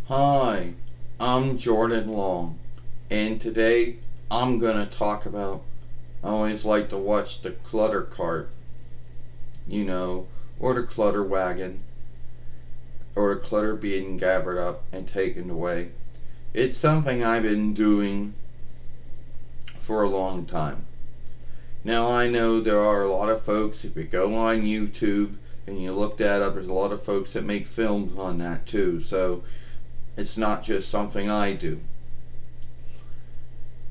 Hi, I'm Jordan Long, and today I'm gonna talk about. I always like to watch the clutter cart, you know, or the clutter wagon, or the clutter being gathered up and taken away. It's something I've been doing for a long time. Now, I know there are a lot of folks, if you go on YouTube and you look that up, there's a lot of folks that make films on that too, so it's not just something I do.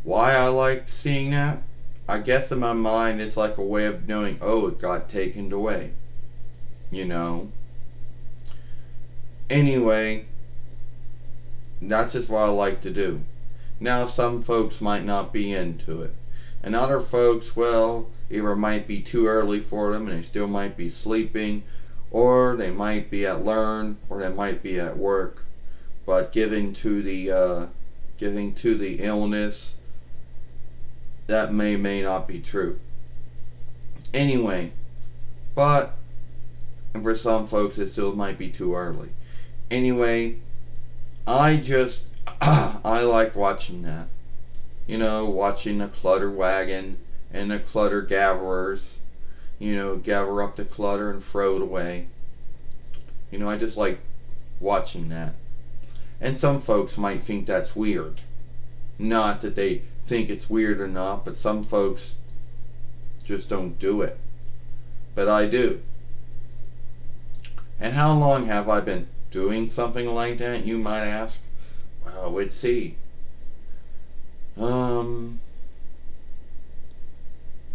Why I like seeing that? I guess in my mind it's like a way of knowing, oh, it got taken away. You know? Anyway, that's just what I like to do. Now, some folks might not be into it. And other folks, well, either it might be too early for them and they still might be sleeping, or they might be at learn, or they might be at work. But giving to the illness, that may not be true. Anyway, but for some folks it still might be too early. Anyway, I just I like watching that. Watching the clutter wagon and the clutter gatherers, gather up the clutter and throw it away. I just like watching that. And some folks might think that's weird. Not that they think it's weird or not, but some folks just don't do it. But I do. And how long have I been doing something like that, you might ask? Well, let's see.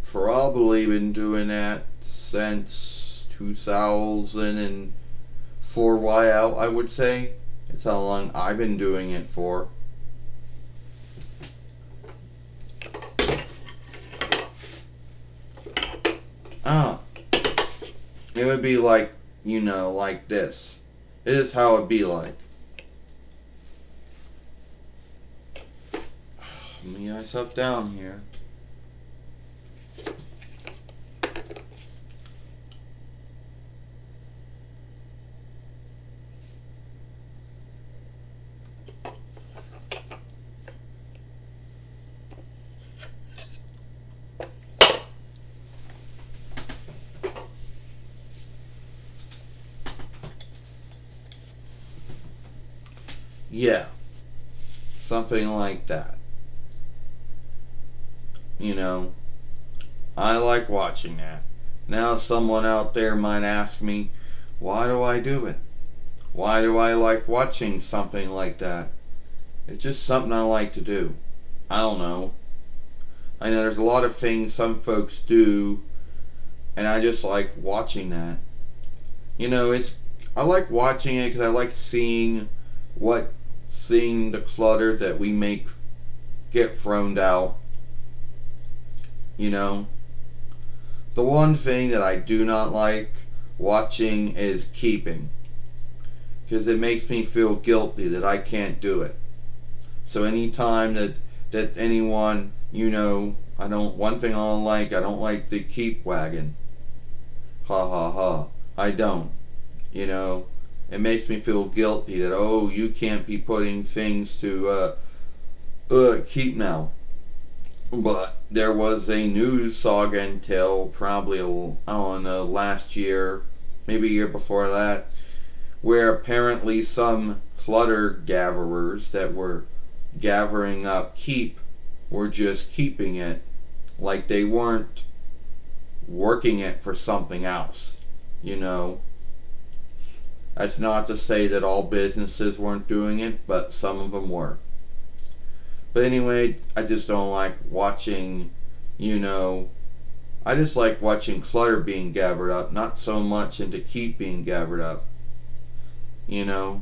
Probably been doing that since 2004 Y out, I would say. It's how long I've been doing it for. Ah, it would be like, like this. This is how it'd be like. Let me get myself down here. Yeah, something like that. You know, I like watching that. Now, someone out there might ask me, why do I do it? Why do I like watching something like that? It's just something I like to do. I don't know. I know there's a lot of things some folks do, and I just like watching that. It's I like watching it because I like seeing the clutter that we make get thrown out. You know, the one thing that I do not like watching is keeping, because it makes me feel guilty that I can't do it. So anytime that anyone, I don't. One thing I don't like the keep wagon. Ha ha ha. I don't. You know, it makes me feel guilty that, oh, you can't be putting things to keep now. But there was a news saga until probably on last year, maybe a year before that, where apparently some clutter gatherers that were gathering up keep were just keeping it, like they weren't working it for something else. You know, that's not to say that all businesses weren't doing it, but some of them were. But anyway, I just don't like watching, you know, I just like watching clutter being gathered up, not so much into keep being gathered up, you know.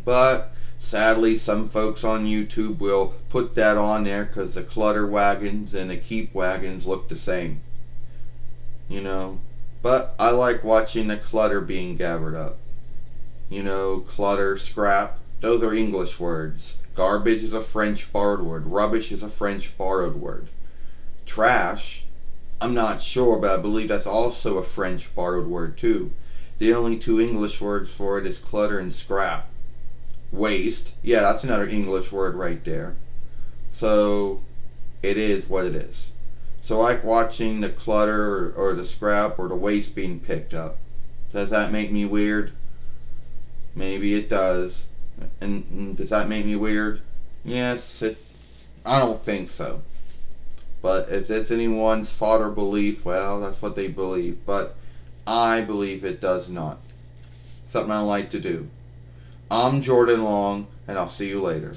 But sadly, some folks on YouTube will put that on there because the clutter wagons and the keep wagons look the same, you know. But I like watching the clutter being gathered up. Clutter, scrap, those are English words. Garbage is a French borrowed word. Rubbish is a French borrowed word. Trash, I'm not sure, but I believe that's also a French borrowed word too. The only two English words for it is clutter and scrap. Waste, yeah, that's another English word right there. So it is what it is. So I like watching the clutter or the scrap or the waste being picked up. Does that make me weird? Maybe it does. And does that make me weird? Yes, I don't think so. But if it's anyone's thought or belief, well, that's what they believe. But I believe it does not. Something I like to do. I'm Jordan Long, and I'll see you later.